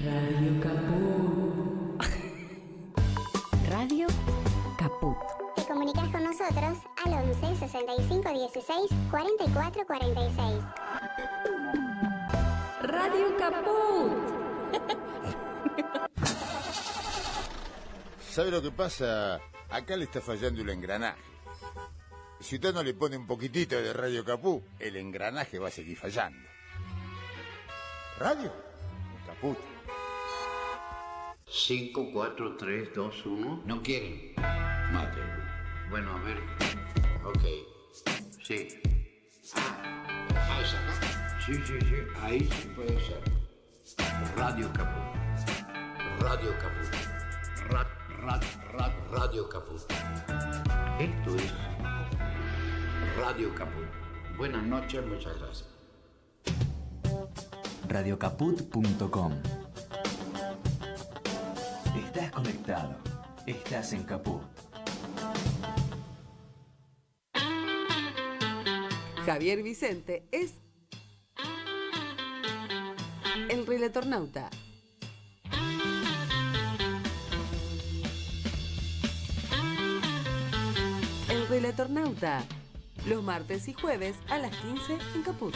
Radio Caput. Radio Caput. Te comunicas con nosotros al 11 65 16 44 46. Radio Caput. ¿Sabe lo que pasa? Acá le está fallando el engranaje. Si usted no le pone un poquitito de Radio Caput, el engranaje va a seguir fallando. ¿Radio? Caput. 5, 4, 3, 2, 1. ¿No quieren? Mate. Bueno, a ver. Ok. Sí. Esa, ¿no? Sí. Ahí sí puede ser. Radio Caput. Radio Caput. Radio Caput. Esto es Radio Caput. Buenas noches, muchas gracias. Radiocaput.com. Estás conectado. Estás en Caput. Javier Vicente es el relatornauta. El relatornauta. Los martes y jueves a las 15 en Caput.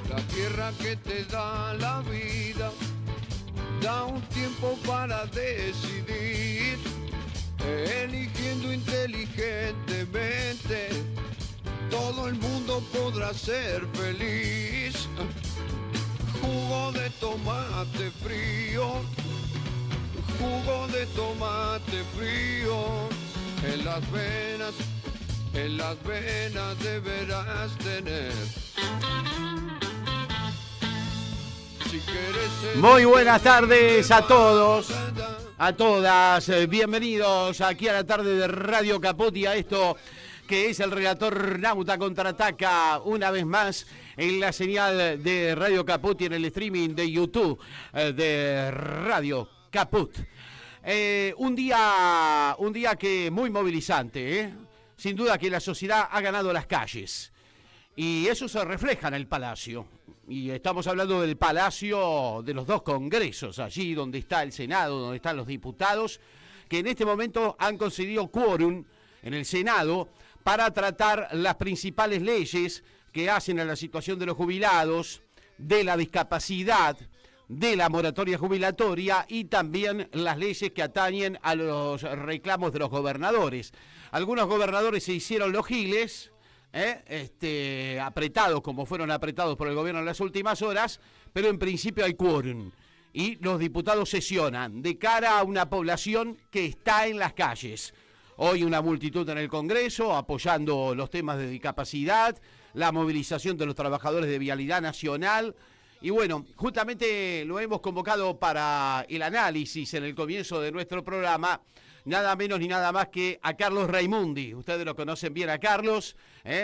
La tierra que te da la vida, da un tiempo para decidir, eligiendo inteligentemente, todo el mundo podrá ser feliz. Jugo de tomate frío, jugo de tomate frío, en las venas deberás tener. Muy buenas tardes a todos, a todas, bienvenidos aquí a la tarde de Radio Caput y a esto que es el Relatornauta Contraataca una vez más en la señal de Radio Caput y en el streaming de YouTube de Radio Caput. Un día que muy movilizante, sin duda que la sociedad ha ganado las calles y eso se refleja en el Palacio. Y estamos hablando del Palacio de los dos Congresos, allí donde está el Senado, donde están los diputados, que en este momento han conseguido quórum en el Senado para tratar las principales leyes que hacen a la situación de los jubilados, de la discapacidad, de la moratoria jubilatoria y también las leyes que atañen a los reclamos de los gobernadores. Algunos gobernadores se hicieron los giles, apretados como fueron apretados por el gobierno en las últimas horas, pero en principio hay quórum y los diputados sesionan de cara a una población que está en las calles. Hoy una multitud en el Congreso apoyando los temas de discapacidad, la movilización de los trabajadores de Vialidad Nacional y bueno, justamente lo hemos convocado para el análisis en el comienzo de nuestro programa. Nada menos ni nada más que a Carlos Raimundi. Ustedes lo conocen bien a Carlos,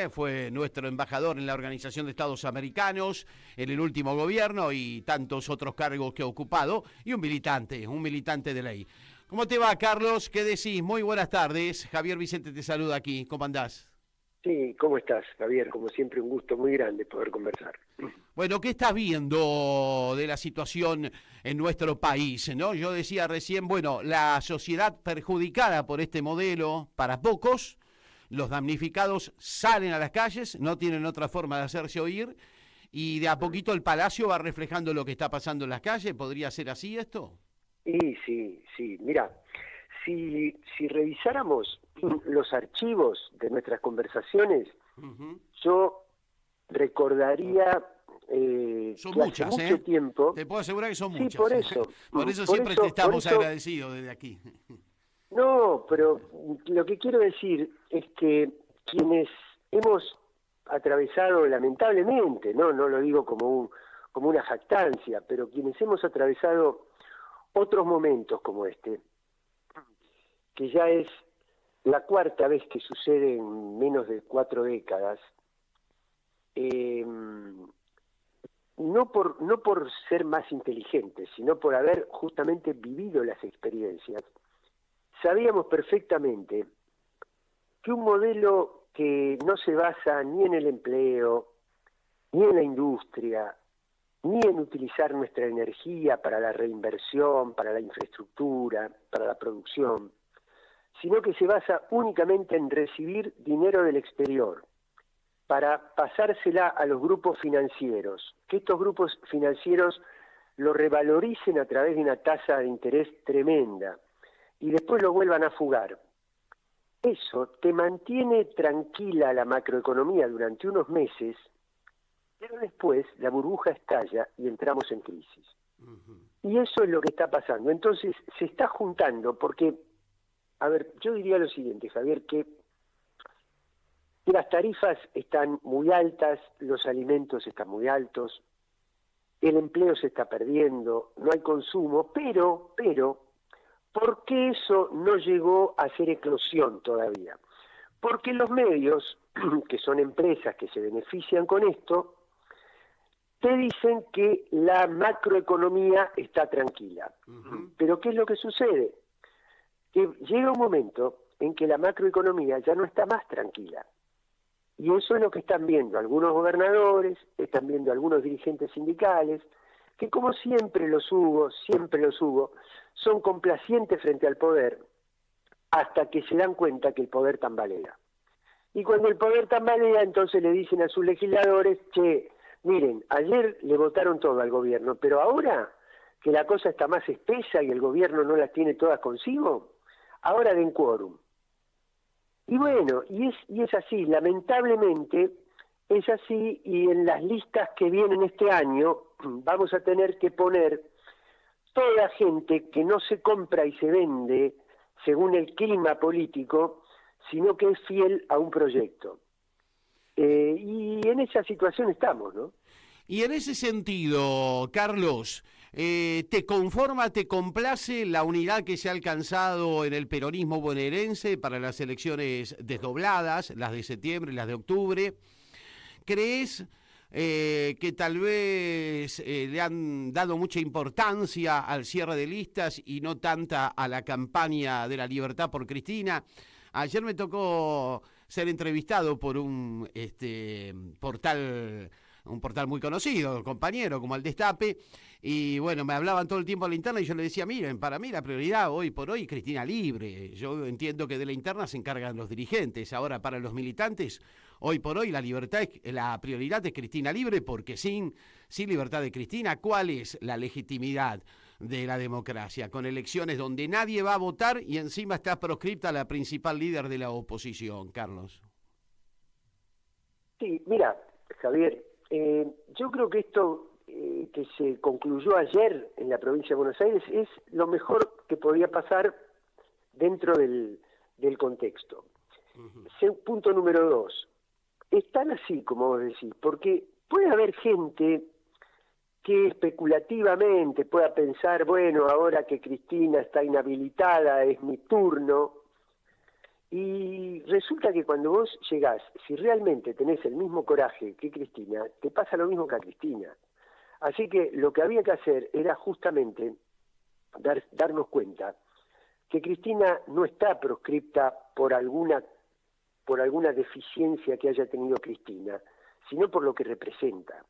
fue nuestro embajador en la Organización de Estados Americanos, en el último gobierno y tantos otros cargos que ha ocupado, y un militante de ley. ¿Cómo te va, Carlos? ¿Qué decís? Muy buenas tardes. Javier Vicente te saluda aquí. ¿Cómo andás? Sí, ¿cómo estás, Javier? Como siempre, un gusto muy grande poder conversar. Bueno, ¿qué estás viendo de la situación en nuestro país, ¿no? Yo decía recién, bueno, la sociedad perjudicada por este modelo para pocos, los damnificados salen a las calles, no tienen otra forma de hacerse oír, y de a poquito el Palacio va reflejando lo que está pasando en las calles. ¿Podría ser así esto? Sí, mira, si revisáramos los archivos de nuestras conversaciones, yo recordaría son que muchas, hace mucho tiempo... Te puedo asegurar que son sí, muchas. por eso. Por eso siempre te estamos agradecidos desde aquí. No, pero lo que quiero decir es que quienes hemos atravesado, lamentablemente, no lo digo como una jactancia, pero quienes hemos atravesado otros momentos como este, que ya es la cuarta vez que sucede en menos de 4 décadas, no por ser más inteligentes, sino por haber justamente vivido las experiencias, sabíamos perfectamente que un modelo que no se basa ni en el empleo, ni en la industria, ni en utilizar nuestra energía para la reinversión, para la infraestructura, para la producción, sino que se basa únicamente en recibir dinero del exterior para pasársela a los grupos financieros, que estos grupos financieros lo revaloricen a través de una tasa de interés tremenda y después lo vuelvan a fugar. Eso te mantiene tranquila la macroeconomía durante unos meses, pero después la burbuja estalla y entramos en crisis. Y eso es lo que está pasando. Entonces se está juntando porque, a ver, yo diría lo siguiente, Javier, que las tarifas están muy altas, los alimentos están muy altos, el empleo se está perdiendo, no hay consumo, pero, ¿por qué eso no llegó a ser eclosión todavía? Porque los medios, que son empresas que se benefician con esto, te dicen que la macroeconomía está tranquila. Pero ¿qué es lo que sucede? Que llega un momento en que la macroeconomía ya no está más tranquila. Y eso es lo que están viendo algunos gobernadores, están viendo algunos dirigentes sindicales, que como siempre los hubo, son complacientes frente al poder, hasta que se dan cuenta que el poder tambalea. Y cuando el poder tambalea, entonces le dicen a sus legisladores, che, miren, ayer le votaron todo al gobierno, pero ahora que la cosa está más espesa y el gobierno no las tiene todas consigo, ahora den quórum. Y bueno, y es así, lamentablemente es así, y en las listas que vienen este año vamos a tener que poner toda gente que no se compra y se vende según el clima político, sino que es fiel a un proyecto. Y en esa situación estamos, ¿no? Y en ese sentido, Carlos, ¿te conforma, te complace la unidad que se ha alcanzado en el peronismo bonaerense para las elecciones desdobladas, las de septiembre y las de octubre? ¿Crees que tal vez le han dado mucha importancia al cierre de listas y no tanta a la campaña de la libertad por Cristina? Ayer me tocó ser entrevistado por un portal muy conocido, compañero, como el Destape, y bueno, me hablaban todo el tiempo a la interna y yo le decía, miren, para mí la prioridad hoy por hoy es Cristina libre. Yo entiendo que de la interna se encargan los dirigentes, ahora para los militantes, hoy por hoy la prioridad es Cristina libre, porque sin libertad de Cristina, ¿cuál es la legitimidad de la democracia? Con elecciones donde nadie va a votar y encima está proscripta la principal líder de la oposición, Carlos. Sí, mira, Javier, yo creo que esto que se concluyó ayer en la provincia de Buenos Aires es lo mejor que podía pasar dentro del contexto. Punto número 2. Es tan así como vos decís, porque puede haber gente que especulativamente pueda pensar, bueno, ahora que Cristina está inhabilitada, es mi turno. Y resulta que cuando vos llegás, si realmente tenés el mismo coraje que Cristina, te pasa lo mismo que a Cristina. Así que lo que había que hacer era justamente darnos cuenta que Cristina no está proscripta por alguna deficiencia que haya tenido Cristina, sino por lo que representa.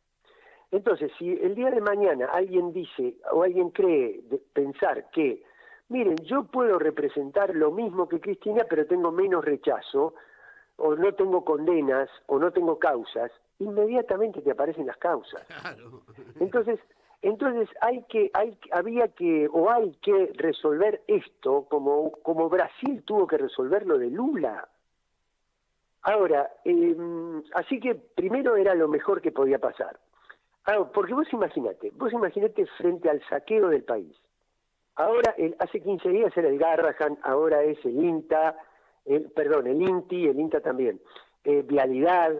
Entonces, si el día de mañana alguien dice o alguien cree pensar que miren, yo puedo representar lo mismo que Cristina, pero tengo menos rechazo, o no tengo condenas, o no tengo causas, inmediatamente te aparecen las causas. Claro. Entonces hay que resolver esto como Brasil tuvo que resolver lo de Lula. Ahora, así que primero era lo mejor que podía pasar. Porque vos imaginate frente al saqueo del país. Ahora, hace 15 días era el Garrahan, ahora es el INTA, el INTI, el INTA también, vialidad,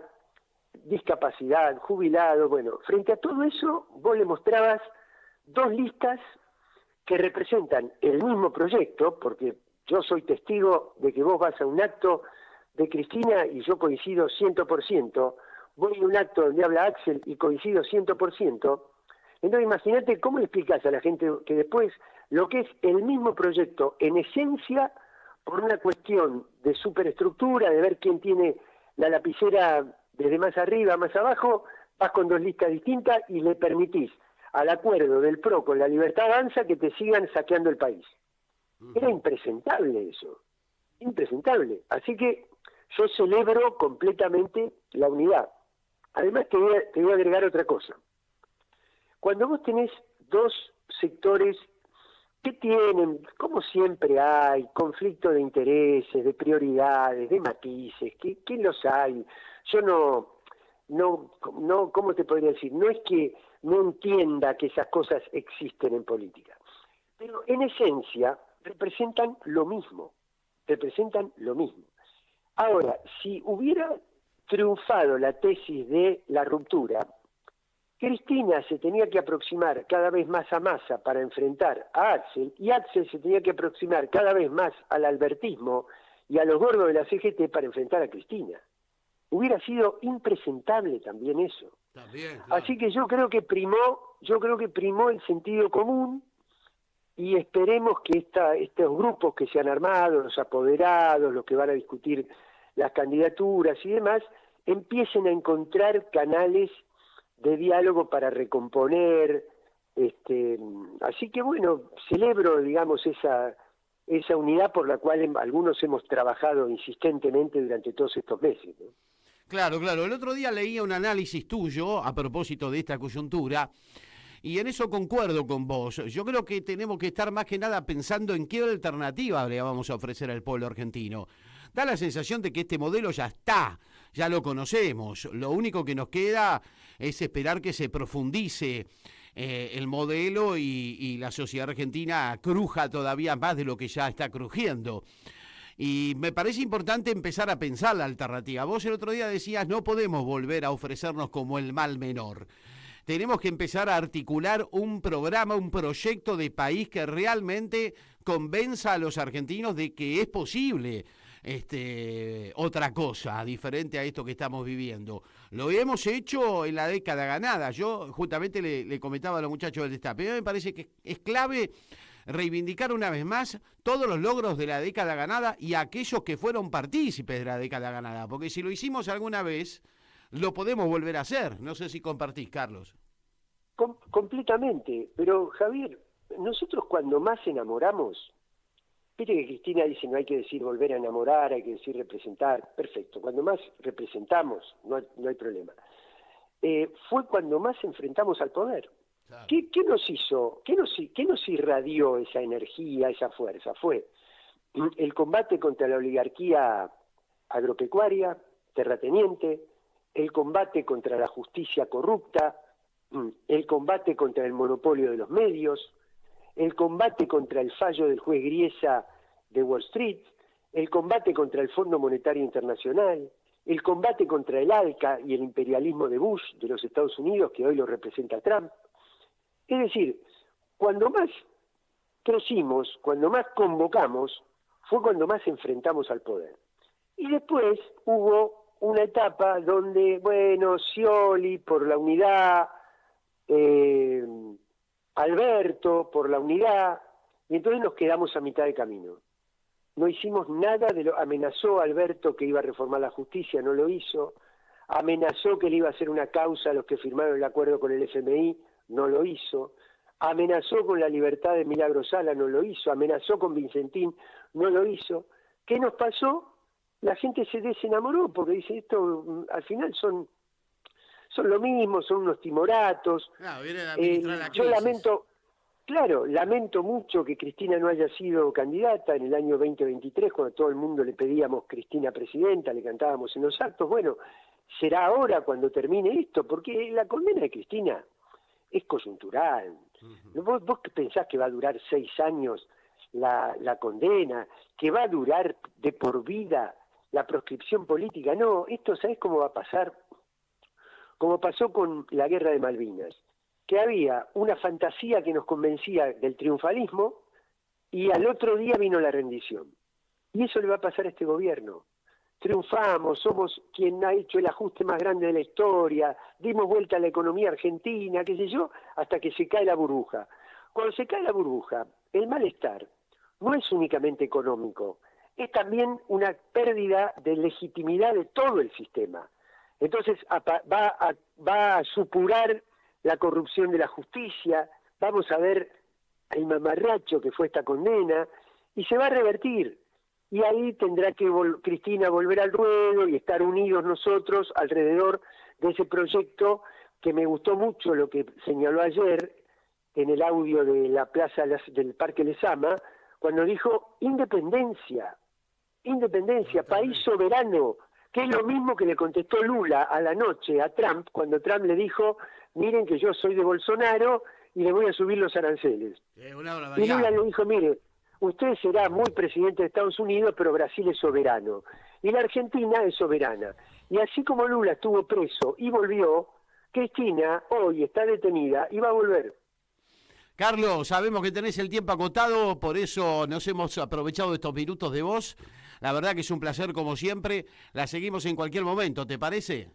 discapacidad, jubilado, bueno, frente a todo eso vos le mostrabas dos listas que representan el mismo proyecto, porque yo soy testigo de que vos vas a un acto de Cristina y yo coincido 100%, voy a un acto donde habla Axel y coincido 100%, entonces imagínate cómo le explicas a la gente que después lo que es el mismo proyecto en esencia, por una cuestión de superestructura, de ver quién tiene la lapicera desde más arriba a más abajo, vas con 2 listas distintas y le permitís al acuerdo del PRO con la Libertad Avanza que te sigan saqueando el país. Era impresentable eso, impresentable. Así que yo celebro completamente la unidad. Además te voy a agregar otra cosa. Cuando vos tenés 2 sectores que tienen, como siempre hay, conflicto de intereses, de prioridades, de matices, que los hay. Yo no, ¿cómo te podría decir? No es que no entienda que esas cosas existen en política, pero en esencia representan lo mismo, Ahora, si hubiera triunfado la tesis de la ruptura, Cristina se tenía que aproximar cada vez más a Massa para enfrentar a Axel, y Axel se tenía que aproximar cada vez más al albertismo y a los gordos de la CGT para enfrentar a Cristina. Hubiera sido impresentable también eso. También, claro. Así que yo creo que primó el sentido común, y esperemos que estos grupos que se han armado, los apoderados, los que van a discutir las candidaturas y demás, empiecen a encontrar canales de diálogo para recomponer. Así que bueno, celebro, digamos, esa unidad por la cual algunos hemos trabajado insistentemente durante todos estos meses, ¿no? Claro, claro. El otro día leía un análisis tuyo a propósito de esta coyuntura, y en eso concuerdo con vos. Yo creo que tenemos que estar más que nada pensando en qué alternativa le vamos a ofrecer al pueblo argentino. Da la sensación de que este modelo ya está, ya lo conocemos. Lo único que nos queda es esperar que se profundice el modelo y la sociedad argentina cruja todavía más de lo que ya está crujiendo. Y me parece importante empezar a pensar la alternativa. Vos el otro día decías, no podemos volver a ofrecernos como el mal menor. Tenemos que empezar a articular un programa, un proyecto de país que realmente convenza a los argentinos de que es posible otra cosa, diferente a esto que estamos viviendo. Lo hemos hecho en la década ganada. Yo justamente le comentaba a los muchachos del Destape, a mí me parece que es clave reivindicar una vez más todos los logros de la década ganada y aquellos que fueron partícipes de la década ganada, porque si lo hicimos alguna vez, lo podemos volver a hacer. No sé si compartís, Carlos. Completamente, pero Javier, nosotros cuando más enamoramos, viste que Cristina dice no hay que decir volver a enamorar, hay que decir representar, perfecto, cuando más representamos no hay problema. Fue cuando más enfrentamos al poder. Claro. ¿Qué nos hizo? ¿Qué nos irradió esa energía, esa fuerza? Fue el combate contra la oligarquía agropecuaria, terrateniente, el combate contra la justicia corrupta, el combate contra el monopolio de los medios, el combate contra el fallo del juez Griesa de Wall Street, el combate contra el Fondo Monetario Internacional, el combate contra el ALCA y el imperialismo de Bush de los Estados Unidos, que hoy lo representa Trump. Es decir, cuando más crecimos, cuando más convocamos, fue cuando más enfrentamos al poder. Y después hubo una etapa donde, bueno, Scioli por la unidad, Alberto por la unidad, y entonces nos quedamos a mitad de camino. No hicimos nada amenazó Alberto que iba a reformar la justicia, no lo hizo, amenazó que le iba a hacer una causa a los que firmaron el acuerdo con el FMI, no lo hizo, amenazó con la libertad de Milagro Sala, no lo hizo, amenazó con Vicentín, no lo hizo. ¿Qué nos pasó? La gente se desenamoró porque dice, esto al final son lo mismo, son unos timoratos. Claro, vienen a administrar la crisis. Yo lamento mucho que Cristina no haya sido candidata en el año 2023, cuando todo el mundo le pedíamos Cristina presidenta, le cantábamos en los actos. Bueno, será ahora cuando termine esto, porque la condena de Cristina es coyuntural. ¿Vos pensás que va a durar 6 años la condena, que va a durar de por vida la proscripción política? No, esto ¿sabés cómo va a pasar? Como pasó con la guerra de Malvinas, que había una fantasía que nos convencía del triunfalismo y al otro día vino la rendición. Y eso le va a pasar a este gobierno. Triunfamos, somos quien ha hecho el ajuste más grande de la historia, dimos vuelta a la economía argentina, qué sé yo, hasta que se cae la burbuja. Cuando se cae la burbuja, el malestar no es únicamente económico, es también una pérdida de legitimidad de todo el sistema. Entonces va a supurar la corrupción de la justicia, vamos a ver el mamarracho que fue esta condena, y se va a revertir. Y ahí tendrá que Cristina volver al ruedo y estar unidos nosotros alrededor de ese proyecto, que me gustó mucho lo que señaló ayer en el audio de la plaza del Parque Lezama, cuando dijo independencia, país soberano, que es lo mismo que le contestó Lula a la noche a Trump, cuando Trump le dijo, miren que yo soy de Bolsonaro y le voy a subir los aranceles. Y Lula le dijo, mire, usted será muy presidente de Estados Unidos, pero Brasil es soberano. Y la Argentina es soberana. Y así como Lula estuvo preso y volvió, Cristina hoy está detenida y va a volver. Carlos, sabemos que tenés el tiempo acotado, por eso nos hemos aprovechado de estos minutos de voz. La verdad que es un placer como siempre. La seguimos en cualquier momento, ¿te parece?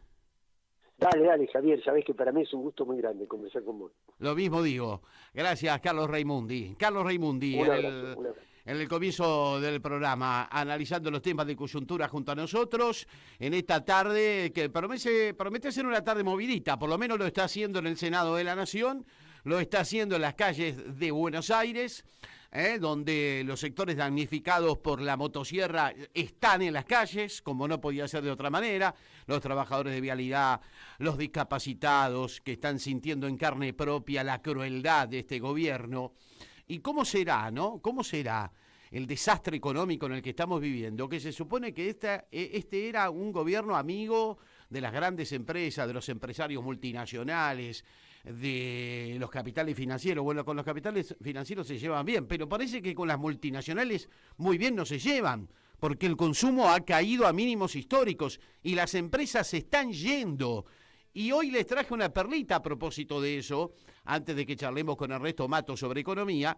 Dale, Javier, sabés que para mí es un gusto muy grande conversar con vos. Lo mismo digo. Gracias, Carlos Raimundi. Carlos Raimundi, en el comienzo del programa, analizando los temas de coyuntura junto a nosotros, en esta tarde que promete ser una tarde movidita, por lo menos lo está haciendo en el Senado de la Nación, lo está haciendo en las calles de Buenos Aires, donde los sectores damnificados por la motosierra están en las calles, como no podía ser de otra manera, los trabajadores de vialidad, los discapacitados que están sintiendo en carne propia la crueldad de este gobierno. ¿Y cómo será, no? ¿Cómo será el desastre económico en el que estamos viviendo? Que se supone que este era un gobierno amigo de las grandes empresas, de los empresarios multinacionales, de los capitales financieros. Bueno, con los capitales financieros se llevan bien, pero parece que con las multinacionales muy bien no se llevan, porque el consumo ha caído a mínimos históricos y las empresas se están yendo. Y hoy les traje una perlita a propósito de eso, antes de que charlemos con Ernesto Mato sobre economía,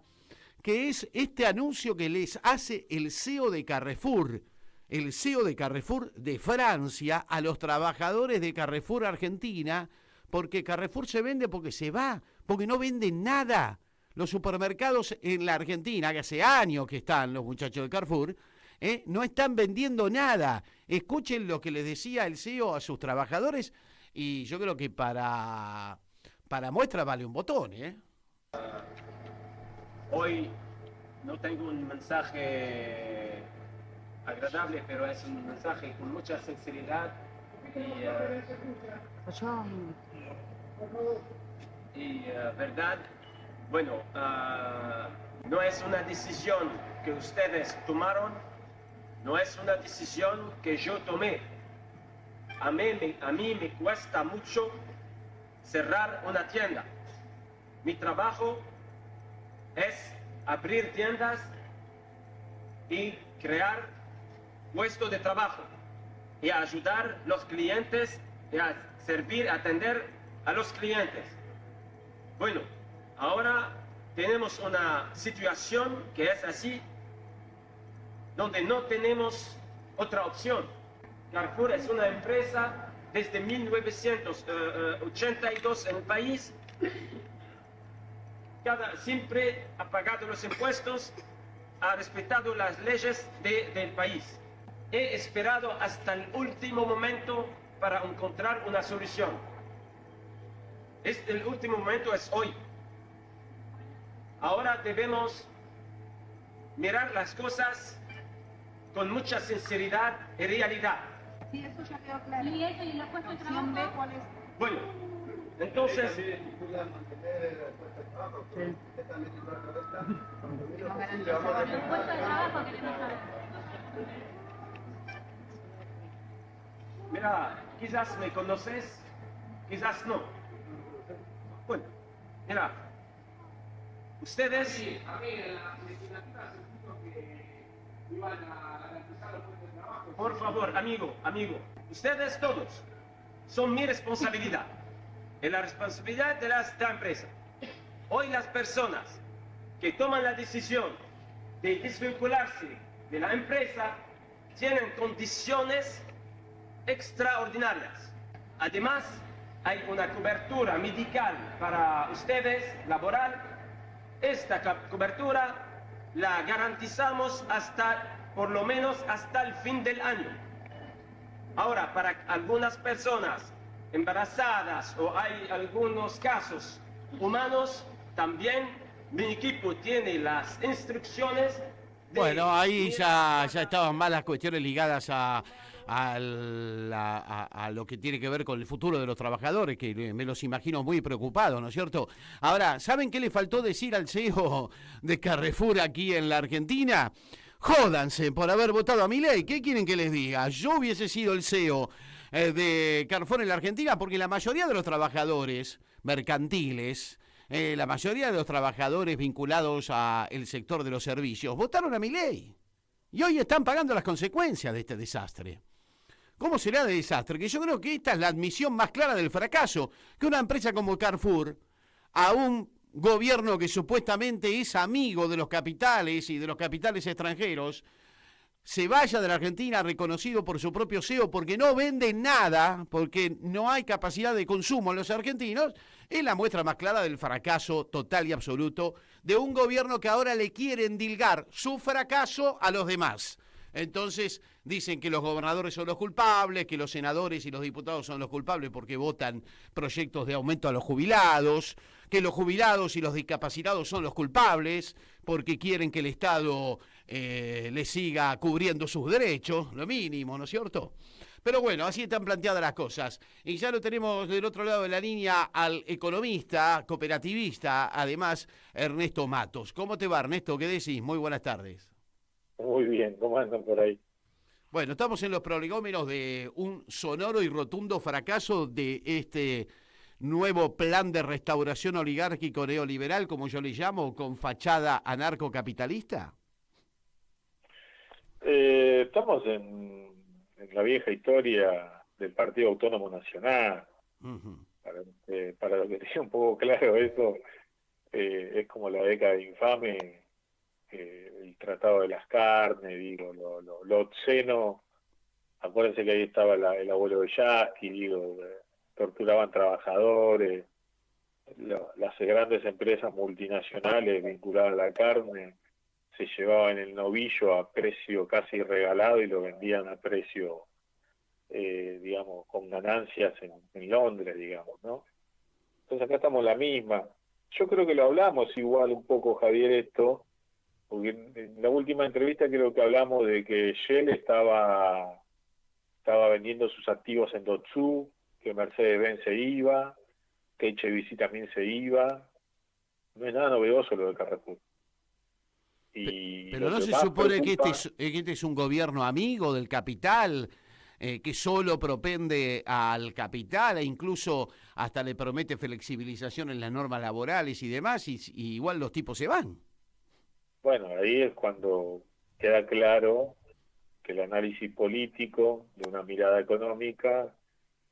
que es este anuncio que les hace el CEO de Carrefour, de Francia, a los trabajadores de Carrefour Argentina, porque Carrefour se vende porque se va, porque no venden nada. Los supermercados en la Argentina, que hace años que están los muchachos de Carrefour, no están vendiendo nada. Escuchen lo que les decía el CEO a sus trabajadores, y yo creo que para muestra vale un botón, Hoy no tengo un mensaje agradable, pero es un mensaje con mucha sinceridad y verdad. Bueno, no es una decisión que ustedes tomaron, no es una decisión que yo tomé. A mí me cuesta mucho cerrar una tienda. Mi trabajo es abrir tiendas y crear puestos de trabajo y ayudar a los clientes y a atender a los clientes. Bueno, ahora tenemos una situación que es así, donde no tenemos otra opción. Carrefour es una empresa desde 1982 en el país. Siempre ha pagado los impuestos, ha respetado las leyes del país. He esperado hasta el último momento para encontrar una solución. El último momento es hoy. Ahora debemos mirar las cosas con mucha sinceridad y realidad. Sí, eso ya quedó claro. ¿Y eso y la puesto de trabajo? ¿Cuál es? Bueno, entonces... Mira, quizás me conoces, quizás no. Bueno, mira, ustedes... Por favor, amigo, ustedes todos son mi responsabilidad. Es la responsabilidad de esta empresa. Hoy las personas que toman la decisión de desvincularse de la empresa tienen condiciones extraordinarias. Además, hay una cobertura medical para ustedes, laboral. Esta cobertura la garantizamos por lo menos hasta el fin del año. Ahora, para algunas personas embarazadas o hay algunos casos humanos, también mi equipo tiene las instrucciones. Bueno, ahí ya estaban más las cuestiones ligadas a lo que tiene que ver con el futuro de los trabajadores, que me los imagino muy preocupados, ¿no es cierto? Ahora, ¿saben qué le faltó decir al CEO de Carrefour aquí en la Argentina? Jódanse por haber votado a Milei. ¿Qué quieren que les diga? Yo hubiese sido el CEO de Carrefour en la Argentina, porque la mayoría de los trabajadores mercantiles, la mayoría de los trabajadores vinculados al sector de los servicios, votaron a Milei. Y hoy están pagando las consecuencias de este desastre. ¿Cómo será de desastre? Que yo creo que esta es la admisión más clara del fracaso, que una empresa como Carrefour, a un gobierno que supuestamente es amigo de los capitales y de los capitales extranjeros, se vaya de la Argentina reconocido por su propio CEO porque no vende nada, porque no hay capacidad de consumo en los argentinos, es la muestra más clara del fracaso total y absoluto de un gobierno que ahora le quiere endilgar su fracaso a los demás. Entonces dicen que los gobernadores son los culpables, que los senadores y los diputados son los culpables porque votan proyectos de aumento a los jubilados, que los jubilados y los discapacitados son los culpables porque quieren que el Estado les siga cubriendo sus derechos, lo mínimo, ¿no es cierto? Pero bueno, así están planteadas las cosas. Y ya lo tenemos del otro lado de la línea al economista, cooperativista, además, Ernesto Matos. ¿Cómo te va, Ernesto? ¿Qué decís? Muy buenas tardes. Muy bien, ¿cómo andan por ahí? Bueno, estamos en los prolegómenos de un sonoro y rotundo fracaso de este nuevo plan de restauración oligárquico neoliberal, como yo le llamo, con fachada anarcocapitalista. Estamos en la vieja historia del Partido Autónomo Nacional. Para lo que tenga un poco claro eso, es como la década infame, el Tratado de las Carnes, digo, lo obsceno. Acuérdense que ahí estaba el abuelo de Yasky, digo, torturaban trabajadores, las grandes empresas multinacionales vinculadas a la carne se llevaban el novillo a precio casi regalado y lo vendían a precio, digamos, con ganancias en Londres, digamos, ¿no? Entonces acá estamos la misma. Yo creo que lo hablamos igual un poco, Javier, esto, porque en la última entrevista creo que hablamos de que Shell estaba vendiendo sus activos en Dotsu, que Mercedes-Benz se iba, que HBC también se iba. No es nada novedoso lo de Carrefour. Pero no se supone que este es un gobierno amigo del capital, que solo propende al capital e incluso hasta le promete flexibilización en las normas laborales y demás, y igual los tipos se van. Bueno, ahí es cuando queda claro que el análisis político de una mirada económica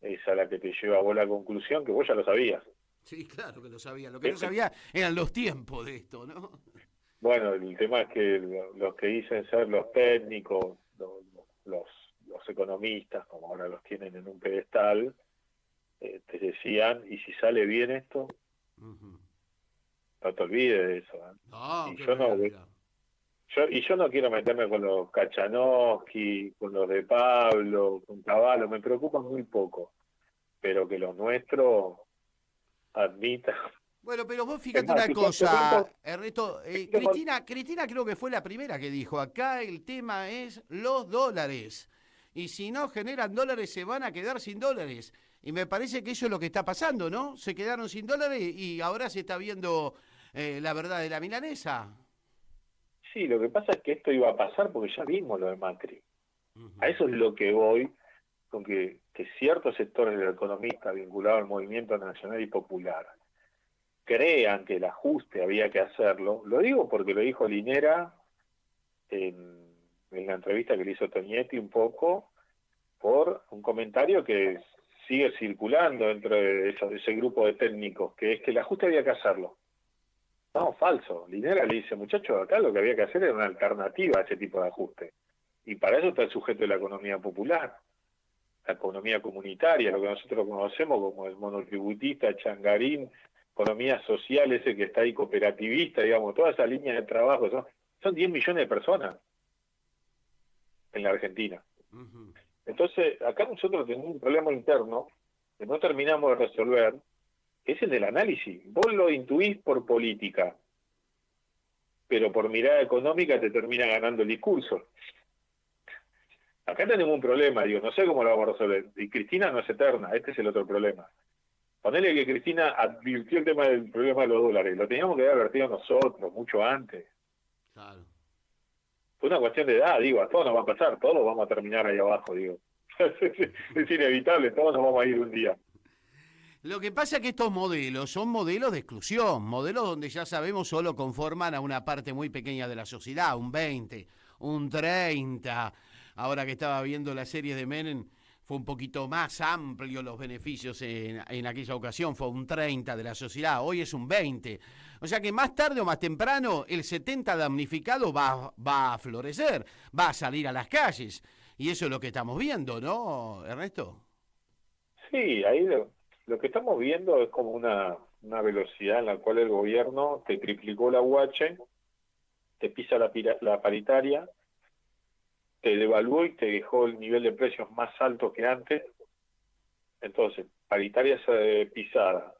es a la que te lleva a vos la conclusión, que vos ya lo sabías. Sí, claro que lo sabía. Lo que no sabía eran los tiempos de esto, ¿no? Bueno, el tema es que los que dicen ser los técnicos, los economistas, como ahora los tienen en un pedestal, te decían, ¿y si sale bien esto? No te olvides de eso. No, yo no quiero meterme con los Kachanowski, con los de Pablo, con Cavallo, me preocupa muy poco, pero que los nuestros admitan. Bueno, pero vos fíjate una cosa, Ernesto, Cristina creo que fue la primera que dijo, acá el tema es los dólares, y si no generan dólares se van a quedar sin dólares, y me parece que eso es lo que está pasando, ¿no? Se quedaron sin dólares y ahora se está viendo la verdad de la milanesa. Sí, lo que pasa es que esto iba a pasar porque ya vimos lo de Macri. A eso es lo que voy, con que ciertos sectores del economista vinculados al movimiento nacional y popular crean que el ajuste había que hacerlo. Lo digo porque lo dijo Linera en la entrevista que le hizo Tonietti un poco, por un comentario que sigue circulando dentro de ese grupo de técnicos, que es que el ajuste había que hacerlo. No, falso. Linera le dice, muchachos, acá lo que había que hacer era una alternativa a ese tipo de ajuste. Y para eso está el sujeto de la economía popular, la economía comunitaria, lo que nosotros conocemos como el monotributista, changarín, economía social, ese que está ahí cooperativista, digamos, toda esa línea de trabajo, son 10 millones de personas en la Argentina. Entonces, acá nosotros tenemos un problema interno que no terminamos de resolver, que es el del análisis. Vos lo intuís por política, pero por mirada económica te termina ganando el discurso. Acá tenemos un problema, digo, no sé cómo lo vamos a resolver. Y Cristina no es eterna, este es el otro problema. Ponele que Cristina advirtió el tema del problema de los dólares, lo teníamos que haber advertido nosotros, mucho antes. Claro. Fue una cuestión de edad, digo, a todos nos va a pasar, todos vamos a terminar ahí abajo, digo. Es inevitable, todos nos vamos a ir un día. Lo que pasa es que estos modelos son modelos de exclusión, modelos donde ya sabemos solo conforman a una parte muy pequeña de la sociedad, un 20, un 30. Ahora que estaba viendo la serie de Menem, fue un poquito más amplio los beneficios en aquella ocasión, fue un 30 de la sociedad, hoy es un 20. O sea que más tarde o más temprano el 70 damnificado va a florecer, va a salir a las calles. Y eso es lo que estamos viendo, ¿no, Ernesto? Sí, ahí lo que estamos viendo es como una velocidad en la cual el gobierno te triplicó la UH, te pisa la paritaria, te devaluó y te dejó el nivel de precios más alto que antes. Entonces, paritaria pisada,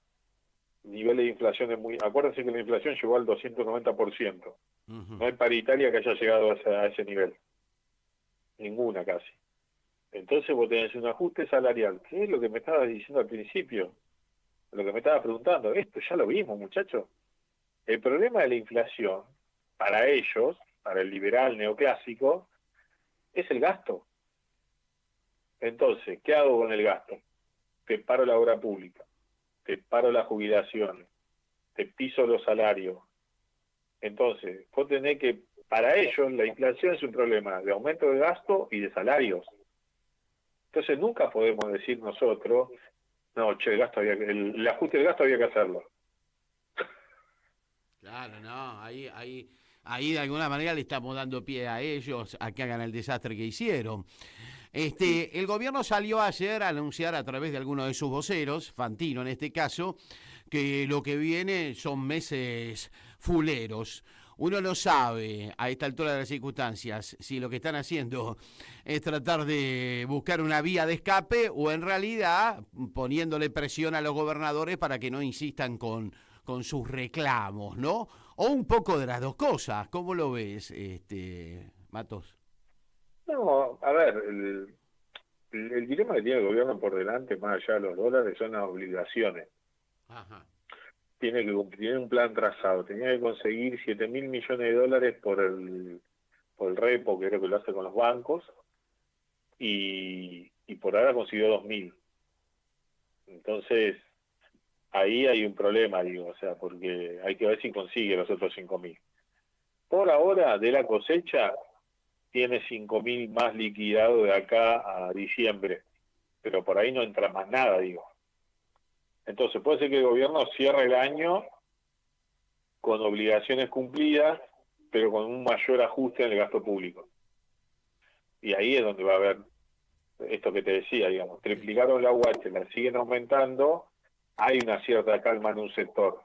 nivel de inflación es muy... Acuérdense que la inflación llegó al 290%. No hay paritaria que haya llegado a ese nivel. Ninguna casi. Entonces vos tenés un ajuste salarial. ¿Qué es lo que me estabas diciendo al principio? Lo que me estabas preguntando. Esto ya lo vimos, muchachos. El problema de la inflación, para ellos, para el liberal neoclásico, es el gasto. Entonces, ¿qué hago con el gasto? Te paro la obra pública, te paro las jubilaciones, te piso los salarios. Entonces, vos tenés que, para ellos, la inflación es un problema de aumento de gasto y de salarios. Entonces, nunca podemos decir nosotros, no, che, el ajuste del gasto había que hacerlo. Claro, no, ahí de alguna manera le estamos dando pie a ellos a que hagan el desastre que hicieron. El gobierno salió ayer a anunciar a través de alguno de sus voceros, Fantino en este caso, que lo que viene son meses fuleros. Uno no sabe a esta altura de las circunstancias si lo que están haciendo es tratar de buscar una vía de escape o en realidad poniéndole presión a los gobernadores para que no insistan con sus reclamos, ¿no? O un poco de las dos cosas. ¿Cómo lo ves, Matos? No, a ver, el dilema que tiene el gobierno por delante, más allá de los dólares, son las obligaciones. Ajá. Tiene un plan trazado, tenía que conseguir 7.000 millones de dólares por el repo, que creo que lo hace con los bancos, y por ahora consiguió 2.000. Entonces, ahí hay un problema, digo, o sea, porque hay que ver si consigue los otros 5.000. Por ahora, de la cosecha, tiene 5.000 más liquidado de acá a diciembre, pero por ahí no entra más nada, digo. Entonces puede ser que el gobierno cierre el año con obligaciones cumplidas, pero con un mayor ajuste en el gasto público. Y ahí es donde va a haber esto que te decía, digamos, triplicaron la UH, la siguen aumentando, hay una cierta calma en un sector,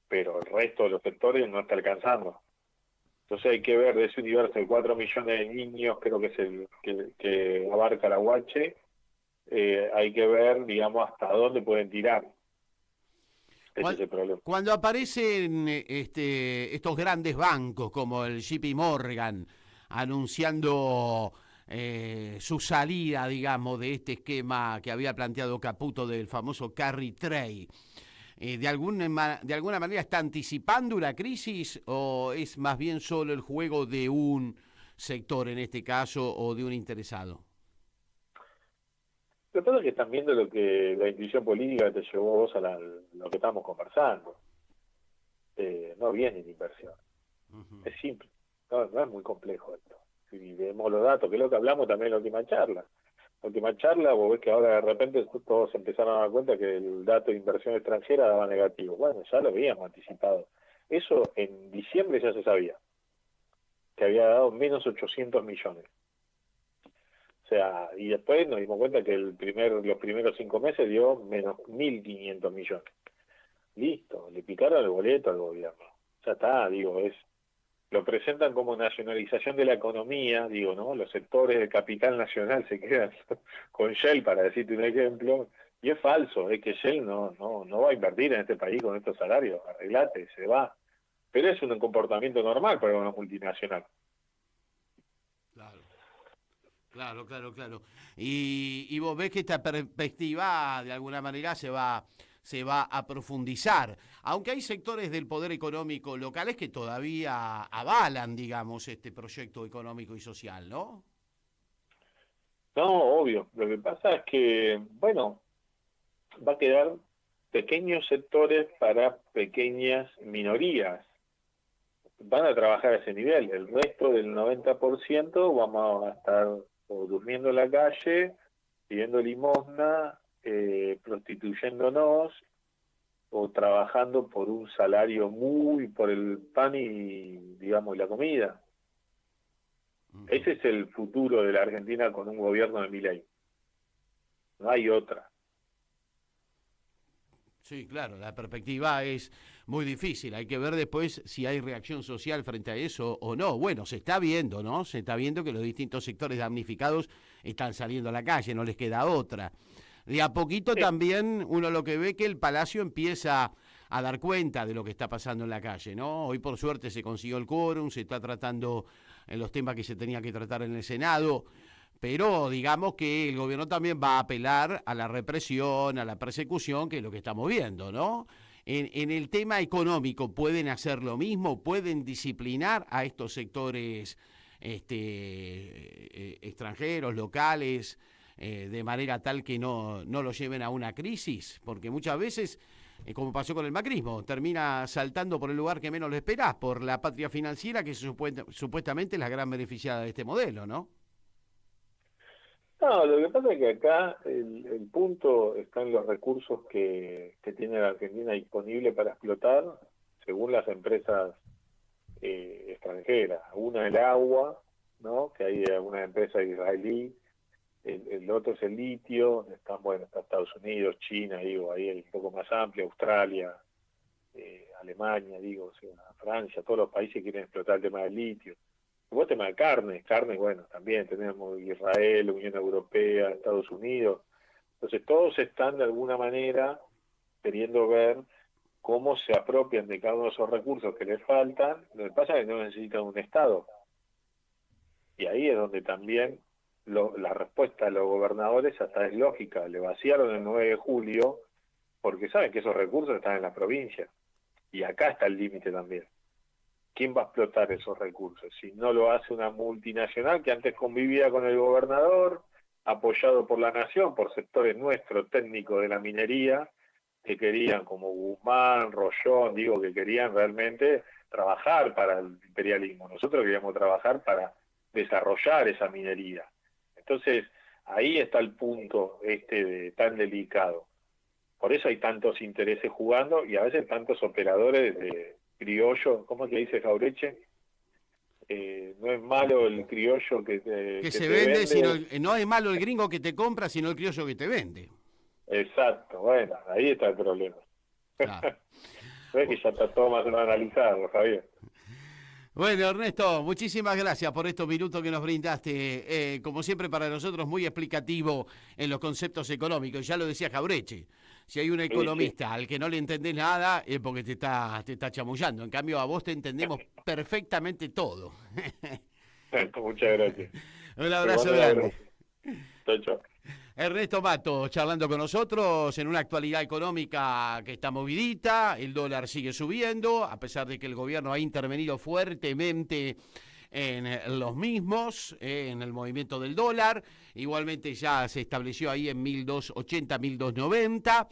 pero el resto de los sectores no está alcanzando. Entonces hay que ver de ese universo de 4 millones de niños, creo que es el que abarca la UH, hay que ver, digamos, hasta dónde pueden tirar. Ese es el problema. Cuando aparecen estos grandes bancos como el JP Morgan anunciando su salida, digamos, de este esquema que había planteado Caputo del famoso carry trade, ¿de alguna manera está anticipando una crisis o es más bien solo el juego de un sector en este caso o de un interesado? Lo que pasa es que están viendo lo que la intuición política te llevó vos a lo que estamos conversando. No viene de inversión. Es simple. No es muy complejo esto. Si vemos los datos, que es lo que hablamos también en la última charla. La última charla, vos ves que ahora de repente todos empezaron a dar cuenta que el dato de inversión extranjera daba negativo. Bueno, ya lo habíamos anticipado. Eso en diciembre ya se sabía. Que había dado menos 800 millones. O sea, y después nos dimos cuenta que los primeros 5 meses dio menos 1.500 millones. Listo, le picaron el boleto al gobierno. Ya está, digo, lo presentan como nacionalización de la economía, digo, ¿no? Los sectores de capital nacional se quedan con Shell, para decirte un ejemplo, y es falso, es que Shell no va a invertir en este país con estos salarios, arreglate, se va. Pero es un comportamiento normal para una multinacional. Claro. Y vos ves que esta perspectiva, de alguna manera, se va a profundizar, aunque hay sectores del poder económico locales que todavía avalan, digamos, este proyecto económico y social, ¿no? No, obvio. Lo que pasa es que, bueno, va a quedar pequeños sectores para pequeñas minorías. Van a trabajar a ese nivel. El resto del 90% vamos a estar o durmiendo en la calle, pidiendo limosna, prostituyéndonos o trabajando por un salario por el pan y, digamos, la comida. Ese es el futuro de la Argentina con un gobierno de Milei. No hay otra. Sí, claro, la perspectiva es muy difícil. Hay que ver después si hay reacción social frente a eso o no. Bueno, se está viendo, ¿no? Se está viendo que los distintos sectores damnificados están saliendo a la calle, no les queda otra. De a poquito también uno lo que ve que el Palacio empieza a dar cuenta de lo que está pasando en la calle, ¿no? Hoy por suerte se consiguió el quórum, se está tratando en los temas que se tenía que tratar en el Senado, pero digamos que el gobierno también va a apelar a la represión, a la persecución, que es lo que estamos viendo, ¿no? En el tema económico, ¿pueden hacer lo mismo? ¿Pueden disciplinar a estos sectores extranjeros, locales, de manera tal que no los lleven a una crisis? Porque muchas veces, como pasó con el macrismo, termina saltando por el lugar que menos lo esperás, por la patria financiera, que supuestamente es la gran beneficiada de este modelo, ¿no? No, lo que pasa es que acá el punto está en los recursos que tiene la Argentina disponible para explotar según las empresas extranjeras. Una el agua, ¿no? Que hay una empresa israelí, el otro es el litio, está Estados Unidos, China, digo, ahí es un poco más amplio, Australia, Alemania, digo, o sea, Francia, todos los países quieren explotar el tema del litio. Luego el tema de carne, bueno, también tenemos Israel, Unión Europea, Estados Unidos. Entonces todos están de alguna manera queriendo ver cómo se apropian de cada uno de esos recursos que les faltan. Lo que pasa es que no necesitan un Estado. Y ahí es donde también la respuesta de los gobernadores hasta es lógica. Le vaciaron el 9 de julio porque saben que esos recursos están en la provincia. Y acá está el límite también. ¿Quién va a explotar esos recursos? Si no lo hace una multinacional que antes convivía con el gobernador, apoyado por la nación, por sectores nuestros técnicos de la minería, que querían, como Guzmán, Rollón, digo, que querían realmente trabajar para el imperialismo. Nosotros queríamos trabajar para desarrollar esa minería. Entonces, ahí está el punto tan delicado. Por eso hay tantos intereses jugando y a veces tantos operadores de criollo, ¿cómo que dice Jaureche? No es malo el criollo que se vende, sino no es malo el gringo que te compra, sino el criollo que te vende. Exacto, bueno, ahí está el problema. Claro. Ves que ya está todo más analizado, Javier. Bueno, Ernesto, muchísimas gracias por estos minutos que nos brindaste. Como siempre, para nosotros muy explicativo en los conceptos económicos. Ya lo decía Jaureche, si hay un economista al que no le entendés nada es porque te está chamullando. En cambio, a vos te entendemos perfectamente todo. Muchas gracias. Un abrazo grande. Chao, chao. Ernesto Mato charlando con nosotros en una actualidad económica que está movidita, el dólar sigue subiendo, a pesar de que el gobierno ha intervenido fuertemente en los mismos, en el movimiento del dólar. Igualmente ya se estableció ahí en 1.280, 1.290.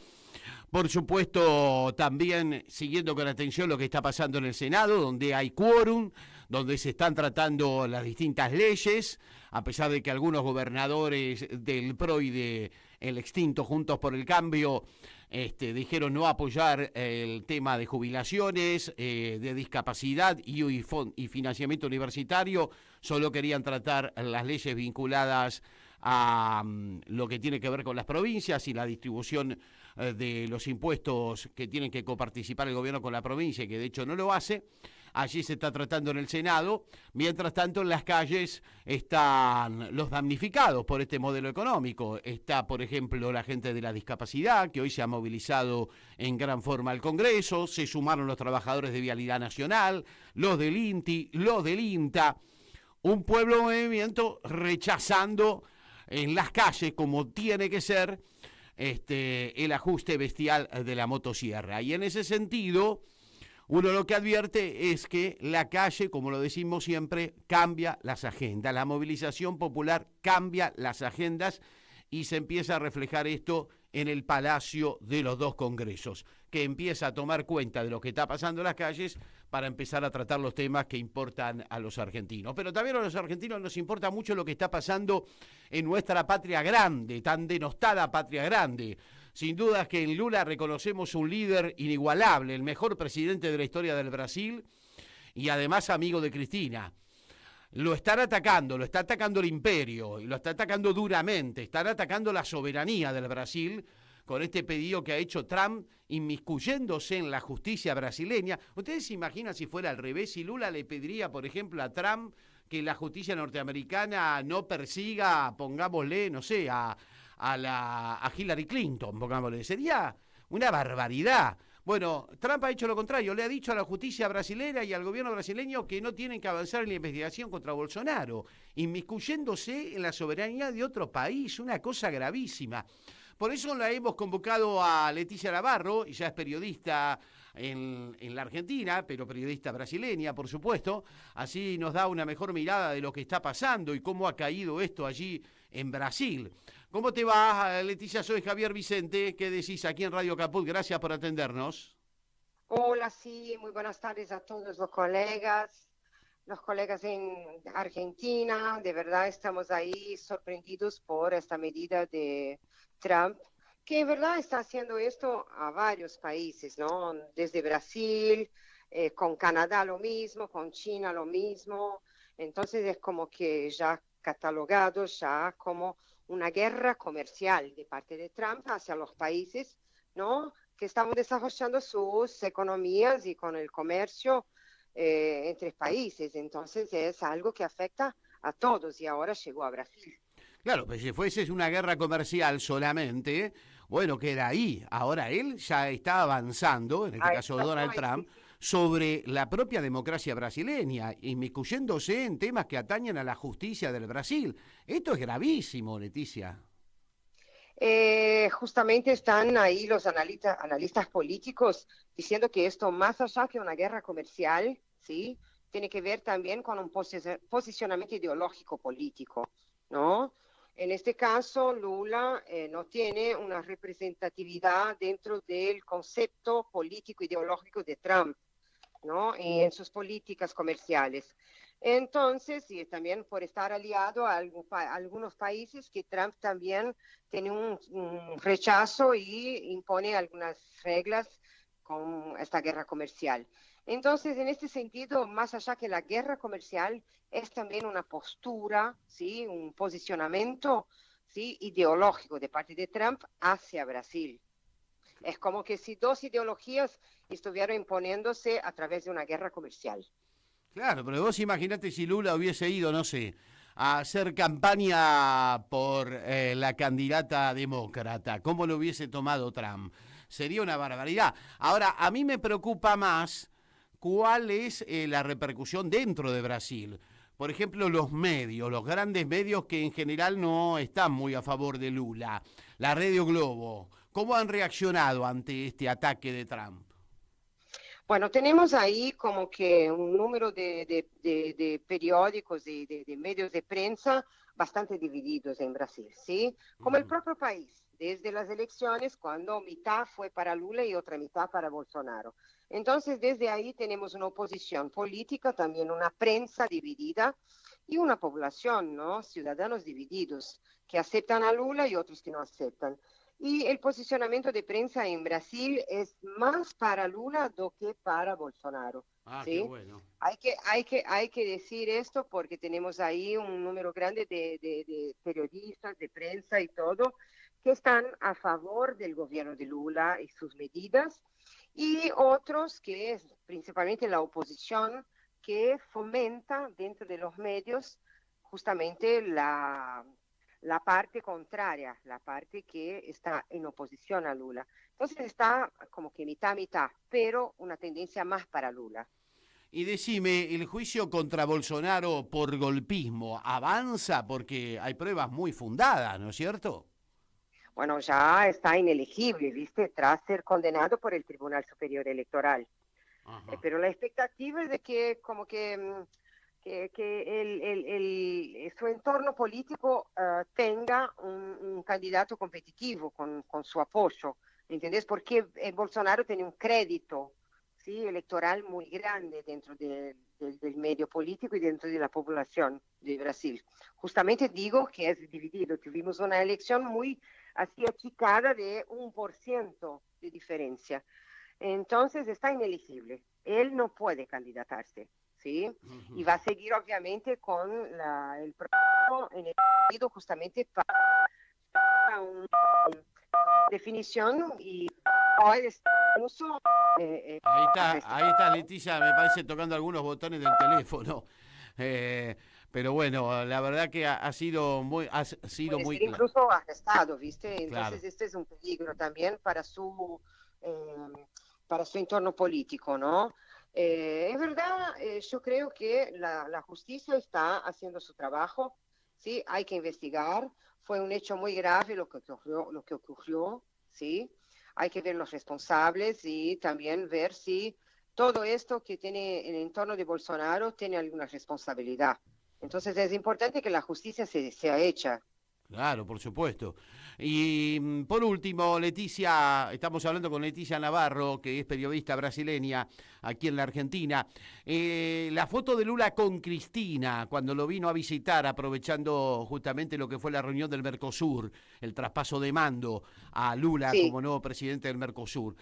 Por supuesto, también siguiendo con atención lo que está pasando en el Senado, donde hay quórum, donde se están tratando las distintas leyes, a pesar de que algunos gobernadores del PRO y del extinto Juntos por el Cambio dijeron no apoyar el tema de jubilaciones, de discapacidad y financiamiento universitario, solo querían tratar las leyes vinculadas a lo que tiene que ver con las provincias y la distribución de los impuestos que tienen que coparticipar el gobierno con la provincia, que de hecho no lo hace. allí se está tratando en el Senado. Mientras tanto, en las calles están los damnificados por este modelo económico. Está, por ejemplo, la gente de la discapacidad, que hoy se ha movilizado en gran forma al Congreso. Se sumaron los trabajadores de Vialidad Nacional, los del INTI, los del INTA. Un pueblo movimiento rechazando en las calles, como tiene que ser, el ajuste bestial de la motosierra. Y en ese sentido, uno lo que advierte es que la calle, como lo decimos siempre, cambia las agendas. La movilización popular cambia las agendas y se empieza a reflejar esto en el Palacio de los dos Congresos, que empieza a tomar cuenta de lo que está pasando en las calles para empezar a tratar los temas que importan a los argentinos. Pero también a los argentinos nos importa mucho lo que está pasando en nuestra patria grande, tan denostada patria grande. Sin duda que en Lula reconocemos un líder inigualable, el mejor presidente de la historia del Brasil y además amigo de Cristina. Lo están atacando, lo está atacando el imperio y lo está atacando duramente, están atacando la soberanía del Brasil con este pedido que ha hecho Trump inmiscuyéndose en la justicia brasileña. ¿Ustedes se imaginan si fuera al revés, si Lula le pediría, por ejemplo, a Trump que la justicia norteamericana no persiga, pongámosle, no sé, a Hillary Clinton, pongámosle? Sería una barbaridad. Bueno, Trump ha hecho lo contrario, le ha dicho a la justicia brasilera y al gobierno brasileño que no tienen que avanzar en la investigación contra Bolsonaro, inmiscuyéndose en la soberanía de otro país, una cosa gravísima. Por eso la hemos convocado a Leticia Navarro, ella es periodista en la Argentina, pero periodista brasileña, por supuesto, así nos da una mejor mirada de lo que está pasando y cómo ha caído esto allí en Brasil. ¿Cómo te va, Leticia? Soy Javier Vicente, ¿qué decís aquí en Radio Caput? Gracias por atendernos. Hola, sí, muy buenas tardes a todos los colegas en Argentina. De verdad estamos ahí sorprendidos por esta medida de Trump, que en verdad está haciendo esto a varios países, ¿no? Desde Brasil, con Canadá lo mismo, con China lo mismo. Entonces es como que ya catalogado ya como una guerra comercial de parte de Trump hacia los países, ¿no?, que están desarrollando sus economías y con el comercio entre países. Entonces es algo que afecta a todos y ahora llegó a Brasil. Claro, pues si fuese una guerra comercial solamente, bueno, queda ahí. Ahora él ya está avanzando, en este caso Donald Trump, sobre la propia democracia brasileña, inmiscuyéndose en temas que atañen a la justicia del Brasil. Esto es gravísimo, Leticia. Justamente están ahí los analistas políticos diciendo que esto, más allá que una guerra comercial, ¿sí?, tiene que ver también con un posicionamiento ideológico político, ¿no? En este caso, Lula no tiene una representatividad dentro del concepto político ideológico de Trump, ¿no?, y en sus políticas comerciales. Entonces, y también por estar aliado a algunos países que Trump también tiene un rechazo y impone algunas reglas con esta guerra comercial. Entonces, en este sentido, más allá que la guerra comercial, es también una postura, ¿sí?, un posicionamiento, ¿sí?, ideológico de parte de Trump hacia Brasil. Es como que si dos ideologías estuvieran imponiéndose a través de una guerra comercial. Claro, pero vos imaginate si Lula hubiese ido, no sé, a hacer campaña por la candidata demócrata, ¿cómo lo hubiese tomado Trump? Sería una barbaridad. Ahora, a mí me preocupa más cuál es la repercusión dentro de Brasil. Por ejemplo, los medios, los grandes medios que en general no están muy a favor de Lula. La Radio Globo, ¿cómo han reaccionado ante este ataque de Trump? Bueno, tenemos ahí como que un número de periódicos y de medios de prensa bastante divididos en Brasil, ¿sí? Como el propio país, desde las elecciones, cuando mitad fue para Lula y otra mitad para Bolsonaro. Entonces, desde ahí tenemos una oposición política, también una prensa dividida y una población, ¿no?, ciudadanos divididos, que aceptan a Lula y otros que no aceptan. Y el posicionamiento de prensa en Brasil es más para Lula do que para Bolsonaro. ¿Sí? Qué bueno. Hay que decir esto porque tenemos ahí un número grande de periodistas, de prensa y todo, que están a favor del gobierno de Lula y sus medidas, y otros que es principalmente la oposición que fomenta dentro de los medios justamente la parte contraria, la parte que está en oposición a Lula. Entonces está como que mitad, pero una tendencia más para Lula. Y decime, ¿el juicio contra Bolsonaro por golpismo avanza? Porque hay pruebas muy fundadas, ¿no es cierto? Bueno, ya está inelegible, ¿viste? Tras ser condenado por el Tribunal Superior Electoral. Pero la expectativa es de que como que su entorno político tenga un candidato competitivo con su apoyo, ¿entendés? Porque Bolsonaro tiene un crédito, ¿sí?, electoral muy grande dentro del medio político y dentro de la población de Brasil. Justamente digo que es dividido. Tuvimos una elección muy así achicada de 1% de diferencia. Entonces está inelegible. Él no puede candidatarse, ¿sí? Y va a seguir obviamente con el proceso en el partido justamente para una definición y incluso... Ahí está Leticia, me parece, tocando algunos botones del teléfono. Pero bueno, la verdad que ha sido muy ser incluso arrestado, ¿viste? Entonces claro. Este es un peligro también para su entorno político, ¿no? Es verdad, yo creo que la justicia está haciendo su trabajo, ¿sí? Hay que investigar. Fue un hecho muy grave lo que ocurrió, ¿sí? Hay que ver los responsables y también ver si todo esto que tiene en el entorno de Bolsonaro tiene alguna responsabilidad. Entonces es importante que la justicia sea hecha. Claro, por supuesto. Y por último, Leticia, estamos hablando con Leticia Navarro, que es periodista brasileña aquí en la Argentina. La foto de Lula con Cristina, cuando lo vino a visitar, aprovechando justamente lo que fue la reunión del Mercosur, el traspaso de mando a Lula como nuevo presidente del Mercosur.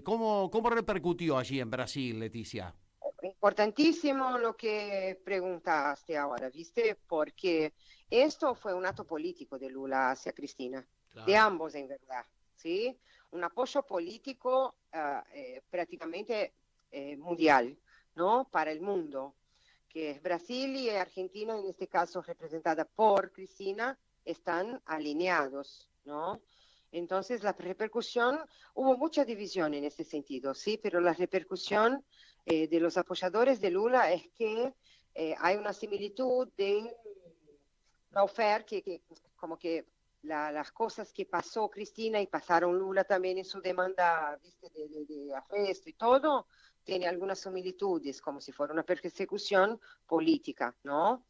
¿Cómo repercutió allí en Brasil, Leticia? Importantísimo lo que preguntaste ahora, ¿viste? Porque esto fue un acto político de Lula hacia Cristina, de ambos en verdad, ¿sí? Un apoyo político prácticamente mundial, ¿no? Para el mundo, que es Brasil y Argentina, en este caso representada por Cristina, están alineados, ¿no? Entonces la repercusión, hubo mucha división en ese sentido, sí, pero la repercusión de los apoyadores de Lula es que hay una similitud de lawfare, que como que las cosas que pasó Cristina y pasaron Lula también en su demanda, ¿viste?, de arresto y todo, tiene algunas similitudes, como si fuera una persecución política, ¿no?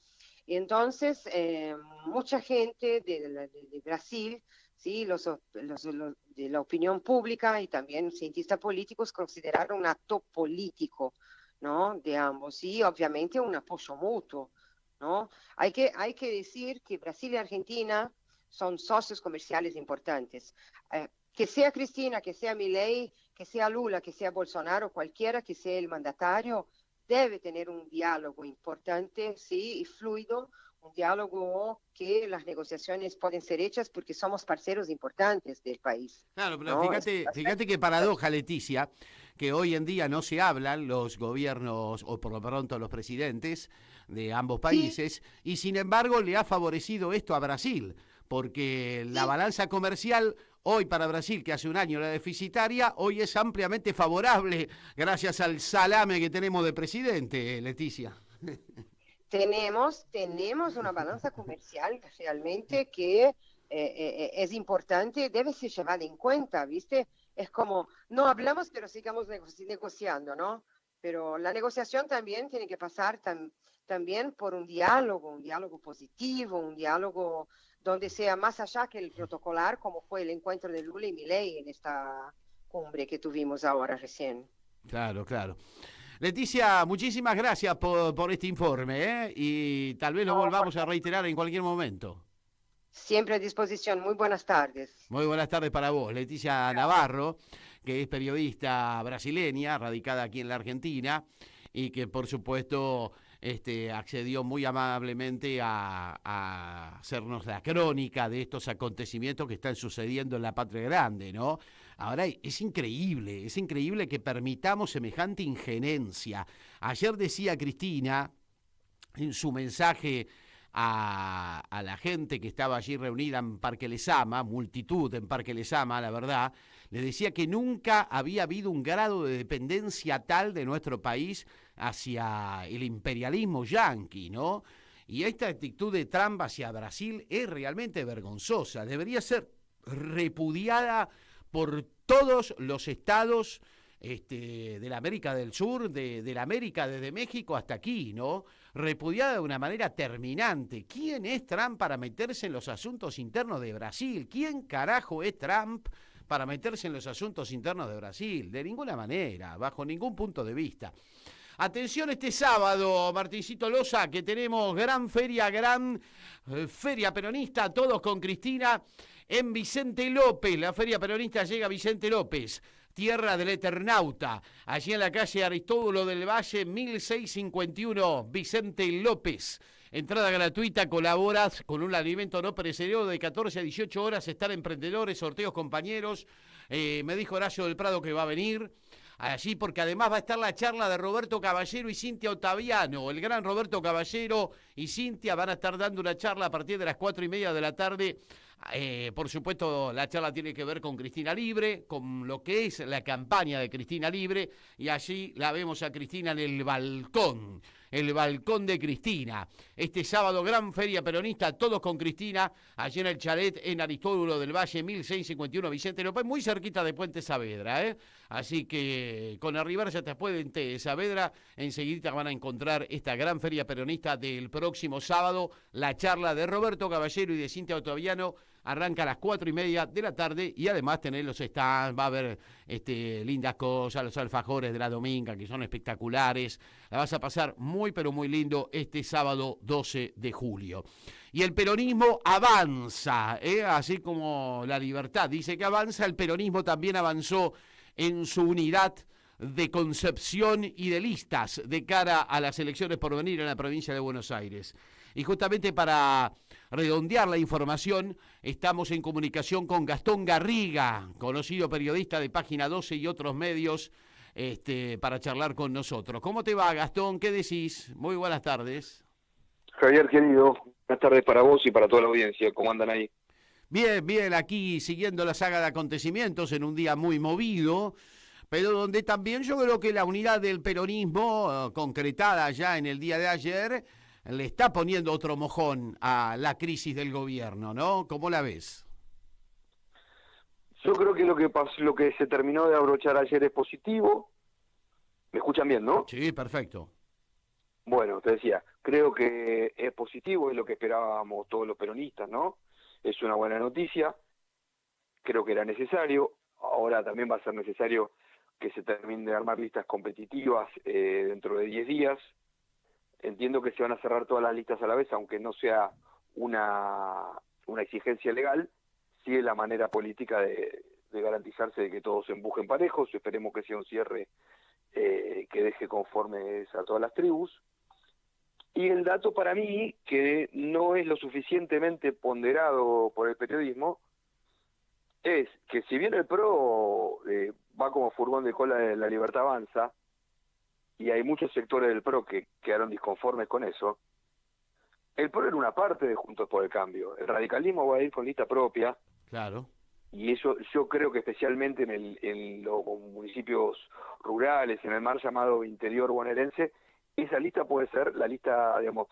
Y entonces mucha gente de Brasil, ¿sí?, los de la opinión pública y también cientistas políticos consideraron un acto político, ¿no?, de ambos, y obviamente un apoyo mutuo, ¿no? Hay que decir que Brasil y Argentina son socios comerciales importantes. Que sea Cristina, que sea Milei, que sea Lula, que sea Bolsonaro, cualquiera que sea el mandatario, debe tener un diálogo importante, sí, y fluido, un diálogo que las negociaciones pueden ser hechas porque somos parceros importantes del país. Claro, pero ¿no? fíjate qué paradoja, Leticia, que hoy en día no se hablan los gobiernos, o por lo pronto los presidentes de ambos países, y sin embargo le ha favorecido esto a Brasil, porque la balanza comercial hoy para Brasil, que hace un año era deficitaria, hoy es ampliamente favorable gracias al salame que tenemos de presidente, Leticia. Tenemos una balanza comercial realmente que es importante, debe ser llevada en cuenta, ¿viste? Es como, no hablamos, pero sigamos negociando, ¿no? Pero la negociación también tiene que pasar también por un diálogo positivo, un diálogo donde sea más allá que el protocolar, como fue el encuentro de Lula y Milei en esta cumbre que tuvimos ahora recién. Claro, claro. Leticia, muchísimas gracias por este informe, y tal vez lo volvamos a reiterar en cualquier momento. Siempre a disposición. Muy buenas tardes. Muy buenas tardes para vos, Leticia Navarro, que es periodista brasileña, radicada aquí en la Argentina, y que por supuesto accedió muy amablemente a hacernos la crónica de estos acontecimientos que están sucediendo en la Patria Grande, ¿no? Ahora es increíble que permitamos semejante injerencia. Ayer decía Cristina en su mensaje a la gente que estaba allí reunida en Parque Lezama, multitud en Parque Lezama, la verdad, le decía que nunca había habido un grado de dependencia tal de nuestro país hacia el imperialismo yanqui, ¿no? Y esta actitud de Trump hacia Brasil es realmente vergonzosa, debería ser repudiada por todos los estados de la América del Sur, de la América desde México hasta aquí, ¿no? Repudiada de una manera terminante. ¿Quién es Trump para meterse en los asuntos internos de Brasil? ¿Quién carajo es Trump para meterse en los asuntos internos de Brasil? De ninguna manera, bajo ningún punto de vista. Atención este sábado, Martincito Loza, que tenemos gran feria peronista, todos con Cristina, en Vicente López. La feria peronista llega a Vicente López, tierra del Eternauta, allí en la calle Aristóbulo del Valle, 1651, Vicente López. Entrada gratuita, colaboras con un alimento no perecedero de 14 a 18 horas, están emprendedores, sorteos compañeros. Me dijo Horacio del Prado que va a venir allí porque además va a estar la charla de Roberto Caballero y Cintia Ottaviano. El gran Roberto Caballero y Cintia van a estar dando una charla a partir de las 4:30 de la tarde. Por supuesto, la charla tiene que ver con Cristina Libre, con lo que es la campaña de Cristina Libre, y allí la vemos a Cristina en el balcón de Cristina. Este sábado, gran feria peronista, todos con Cristina, allí en el chalet en Aristóbulo del Valle, 1651, Vicente López, muy cerquita de Puente Saavedra, ¿eh? Así que con arribar ya te Puente Saavedra, enseguida van a encontrar esta gran feria peronista del próximo sábado. La charla de Roberto Caballero y de Cintia Ottaviano arranca a las 4:30 de la tarde y además tener los stands, va a haber lindas cosas, los alfajores de la Dominga que son espectaculares. La vas a pasar muy pero muy lindo este sábado 12 de julio. Y el peronismo avanza, así como la libertad dice que avanza, el peronismo también avanzó en su unidad de concepción y de listas de cara a las elecciones por venir en la provincia de Buenos Aires. Y justamente para redondear la información, estamos en comunicación con Gastón Garriga, conocido periodista de Página 12 y otros medios, para charlar con nosotros. ¿Cómo te va, Gastón? ¿Qué decís? Muy buenas tardes. Javier, querido, buenas tardes para vos y para toda la audiencia. ¿Cómo andan ahí? Bien, aquí siguiendo la saga de acontecimientos en un día muy movido, pero donde también yo creo que la unidad del peronismo, concretada ya en el día de ayer, le está poniendo otro mojón a la crisis del gobierno, ¿no? ¿Cómo la ves? Yo creo que lo que se terminó de abrochar ayer es positivo. ¿Me escuchan bien, no? Sí, perfecto. Bueno, te decía, creo que es positivo, es lo que esperábamos todos los peronistas, ¿no? Es una buena noticia, creo que era necesario, ahora también va a ser necesario que se terminen de armar listas competitivas dentro de 10 días. Entiendo que se van a cerrar todas las listas a la vez, aunque no sea una exigencia legal, sí es la manera política de garantizarse de que todos se empujen parejos. Esperemos que sea un cierre que deje conformes a todas las tribus. Y el dato para mí, que no es lo suficientemente ponderado por el periodismo, es que si bien el PRO va como furgón de cola de La Libertad Avanza, y hay muchos sectores del PRO que quedaron disconformes con eso, el PRO era una parte de Juntos por el Cambio. El radicalismo va a ir con lista propia. Claro. Y eso yo creo que especialmente en los municipios rurales, en el mal llamado interior bonaerense, esa lista puede ser la lista, digamos,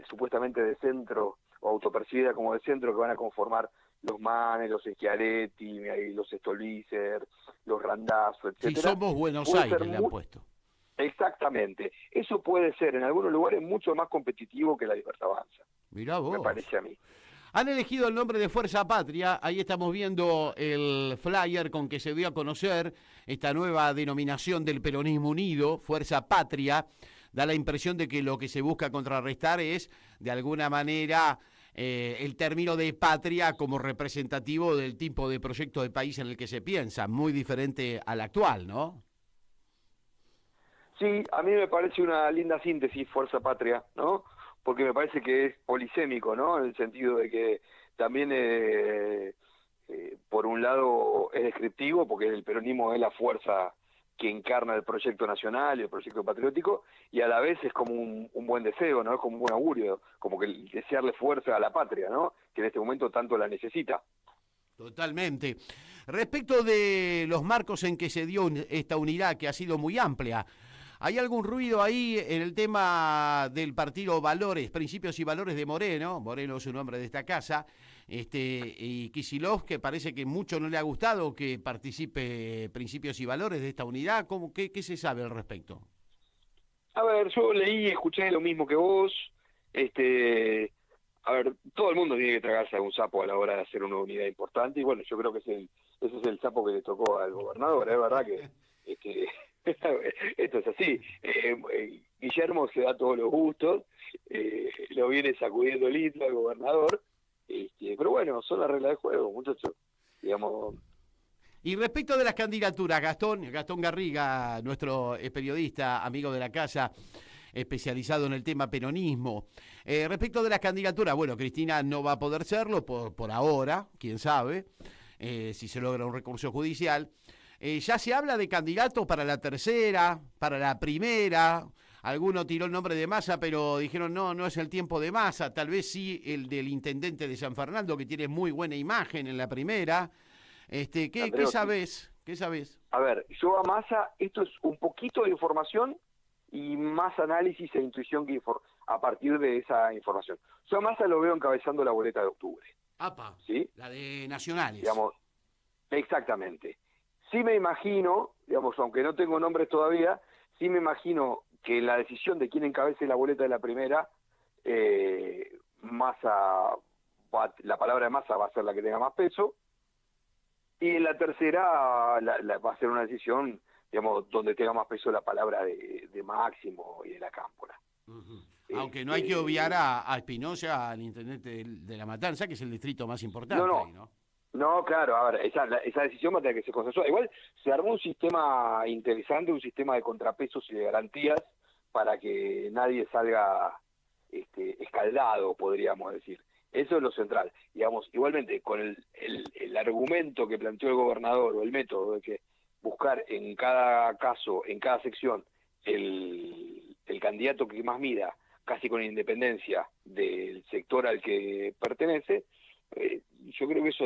supuestamente de centro, o autopercibida como de centro, que van a conformar los Manes, los Schiaretti, los Stolbizer, los Randazzo, etcétera. Si somos Buenos Aires, le han puesto. Exactamente. Eso puede ser en algunos lugares mucho más competitivo que La Libertad Avanza. Mirá vos. Me parece a mí. Han elegido el nombre de Fuerza Patria, ahí estamos viendo el flyer con que se dio a conocer esta nueva denominación del peronismo unido, Fuerza Patria. Da la impresión de que lo que se busca contrarrestar es, de alguna manera, el término de patria como representativo del tipo de proyecto de país en el que se piensa, muy diferente al actual, ¿no? Sí, a mí me parece una linda síntesis, Fuerza Patria, ¿no? Porque me parece que es polisémico, ¿no? En el sentido de que también por un lado es descriptivo porque el peronismo es la fuerza que encarna el proyecto nacional y el proyecto patriótico, y a la vez es como un buen deseo, ¿no? Es como un buen augurio, como que desearle fuerza a la patria, ¿no? Que en este momento tanto la necesita. Totalmente. Respecto de los marcos en que se dio esta unidad, que ha sido muy amplia, ¿hay algún ruido ahí en el tema del partido Valores, Principios y Valores de Moreno? Moreno es un hombre de esta casa, y Kicillof, que parece que mucho no le ha gustado que participe Principios y Valores de esta unidad. ¿Qué se sabe al respecto? A ver, yo leí y escuché lo mismo que vos. A ver, todo el mundo tiene que tragarse a un sapo a la hora de hacer una unidad importante, y bueno, yo creo que ese es el sapo que le tocó al gobernador. Es verdad que esto es así. Guillermo se da todos los gustos, lo viene sacudiendo el hito al gobernador, pero bueno, son las reglas del juego, muchachos. Digamos. Y respecto de las candidaturas, Gastón Garriga, nuestro periodista, amigo de la casa, especializado en el tema peronismo. Respecto de las candidaturas, bueno, Cristina no va a poder serlo por ahora, quién sabe, si se logra un recurso judicial. Ya se habla de candidatos para la tercera, para la primera. Alguno tiró el nombre de Massa, pero dijeron no es el tiempo de Massa. Tal vez sí el del intendente de San Fernando, que tiene muy buena imagen en la primera. ¿Qué sabés? ¿Qué sabés? A ver, yo a Massa, esto es un poquito de información y más análisis e intuición que a partir de esa información. Yo a Massa lo veo encabezando la boleta de octubre. ¡Apa! ¿Sí? La de Nacionales. Digamos, exactamente. Sí me imagino, digamos, aunque no tengo nombres todavía, sí me imagino que la decisión de quién encabece la boleta de la primera, Massa, la palabra de Massa va a ser la que tenga más peso, y en la tercera va a ser una decisión, digamos, donde tenga más peso la palabra de Máximo y de la Cámpora. Uh-huh. Aunque no hay que obviar a Espinosa, al intendente de La Matanza, que es el distrito más importante. Ahí, ¿no? No, claro, a ver, esa decisión va a tener que ser consensuada. Igual se armó un sistema interesante, un sistema de contrapesos y de garantías para que nadie salga escaldado, podríamos decir. Eso es lo central. Digamos, igualmente, con el argumento que planteó el gobernador, o el método de que buscar en cada caso, en cada sección, el candidato que más mida, casi con independencia del sector al que pertenece, yo creo que eso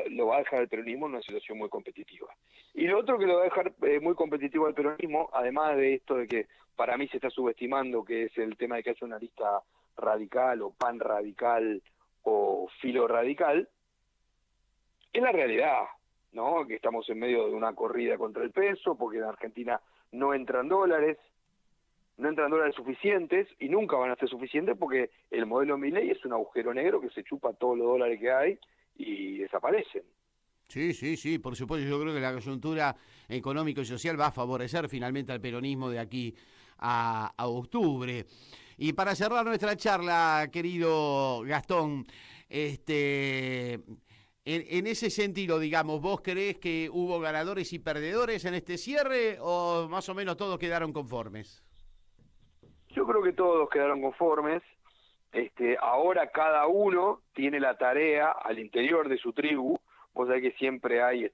lo va a dejar el peronismo en una situación muy competitiva. Y lo otro que lo va a dejar muy competitivo al peronismo, además de esto de que para mí se está subestimando, que es el tema de que haya una lista radical o pan radical o filo radical, es la realidad, ¿no? Que estamos en medio de una corrida contra el peso, porque en Argentina no entran dólares suficientes, y nunca van a ser suficientes porque el modelo Milei es un agujero negro que se chupa todos los dólares que hay y desaparecen. Sí, por supuesto. Yo creo que la coyuntura económica y social va a favorecer finalmente al peronismo de aquí a octubre. Y para cerrar nuestra charla, querido Gastón, en ese sentido, digamos, ¿vos creés que hubo ganadores y perdedores en este cierre o más o menos todos quedaron conformes? Yo creo que todos quedaron conformes. Ahora cada uno tiene la tarea al interior de su tribu. Vos sabés que siempre hay,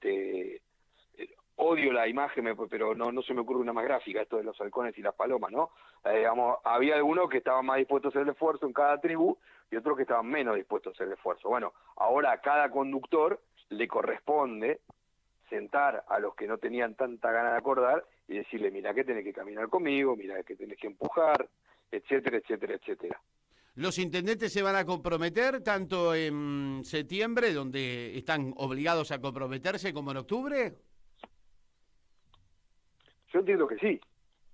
odio la imagen, pero no se me ocurre una más gráfica, esto de los halcones y las palomas, ¿no? Digamos, había algunos que estaban más dispuestos a hacer el esfuerzo en cada tribu y otros que estaban menos dispuestos a hacer el esfuerzo. Bueno, ahora a cada conductor le corresponde sentar a los que no tenían tanta gana de acordar y decirle, mira que tenés que caminar conmigo, mira que tenés que empujar, etcétera, etcétera, etcétera. ¿Los intendentes se van a comprometer tanto en septiembre, donde están obligados a comprometerse, como en octubre? Yo entiendo que sí.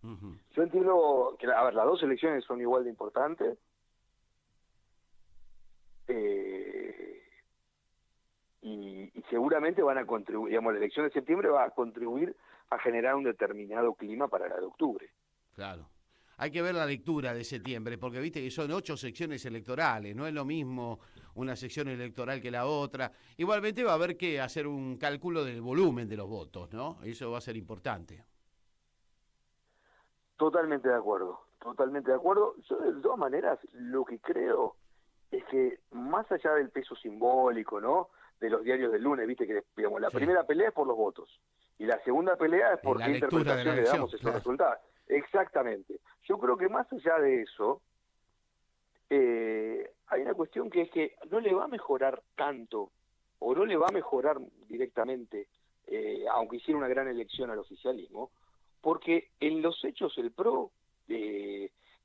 Uh-huh. Yo entiendo que, las dos elecciones son igual de importantes. Y seguramente van a contribuir, digamos, la elección de septiembre va a contribuir a generar un determinado clima para la de octubre. Claro. Hay que ver la lectura de septiembre, porque viste que son 8 secciones electorales, no es lo mismo una sección electoral que la otra. Igualmente va a haber que hacer un cálculo del volumen de los votos, ¿no? Eso va a ser importante. Totalmente de acuerdo, totalmente de acuerdo. Yo, de todas maneras, lo que creo es que más allá del peso simbólico, ¿no?, de los diarios del lunes, viste que digamos, la primera pelea es por los votos y la segunda pelea es por qué interpretación le damos a esos resultados. Exactamente. Yo creo que más allá de eso, hay una cuestión que es que no le va a mejorar tanto, o no le va a mejorar directamente, aunque hiciera una gran elección al oficialismo, porque en los hechos el PRO,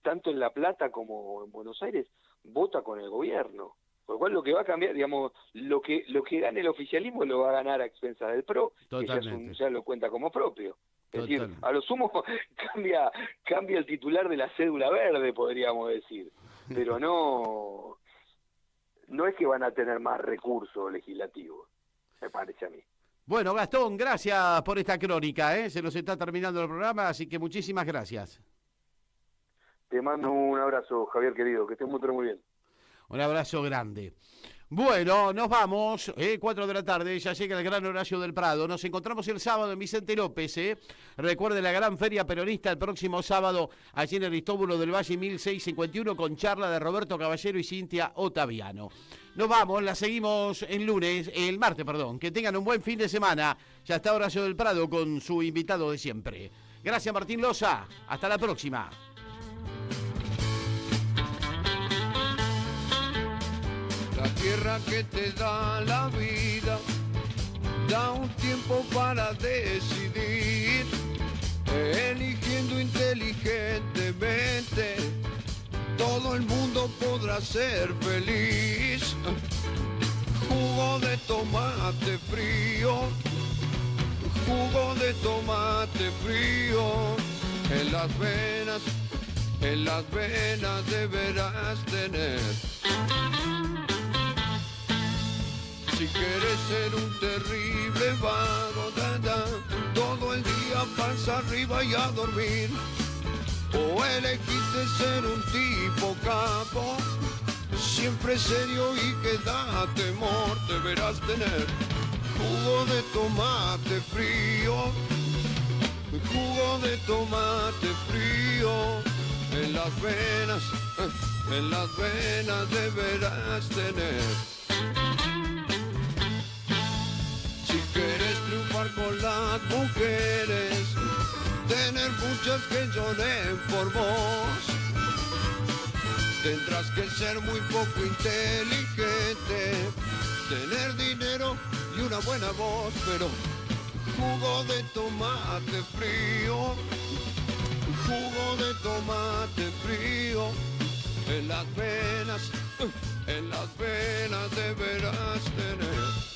tanto en La Plata como en Buenos Aires, vota con el gobierno. Por lo cual lo que va a cambiar, digamos, lo que gane el oficialismo lo va a ganar a expensas del PRO, que ya lo cuenta como propio. Es decir, a lo sumo cambia el titular de la cédula verde, podríamos decir, pero no es que van a tener más recursos legislativos, me parece a mí. Bueno, Gastón, gracias por esta crónica, ¿eh? Se nos está terminando el programa, así que muchísimas gracias. Te mando un abrazo, Javier querido, que estés muy bien. Un abrazo grande. Bueno, nos vamos, 4 de la tarde, ya llega el gran Horacio del Prado. Nos encontramos el sábado en Vicente López, Recuerde la gran feria peronista el próximo sábado, allí en Aristóbulo del Valle 1651, con charla de Roberto Caballero y Cintia Ottaviano. Nos vamos, la seguimos el martes. Que tengan un buen fin de semana. Ya está Horacio del Prado con su invitado de siempre. Gracias, Martín Loza. Hasta la próxima. La tierra que te da la vida, da un tiempo para decidir, eligiendo inteligentemente, todo el mundo podrá ser feliz. Jugo de tomate frío, jugo de tomate frío, en las venas deberás tener. Si quieres ser un terrible vago, todo el día panza arriba y a dormir, o elegiste ser un tipo capo, siempre serio y que da temor, deberás tener jugo de tomate frío, jugo de tomate frío, en las venas deberás tener. Si quieres triunfar con las mujeres, tener muchas que lloren por vos, tendrás que ser muy poco inteligente, tener dinero y una buena voz, pero jugo de tomate frío, jugo de tomate frío, en las venas deberás tener.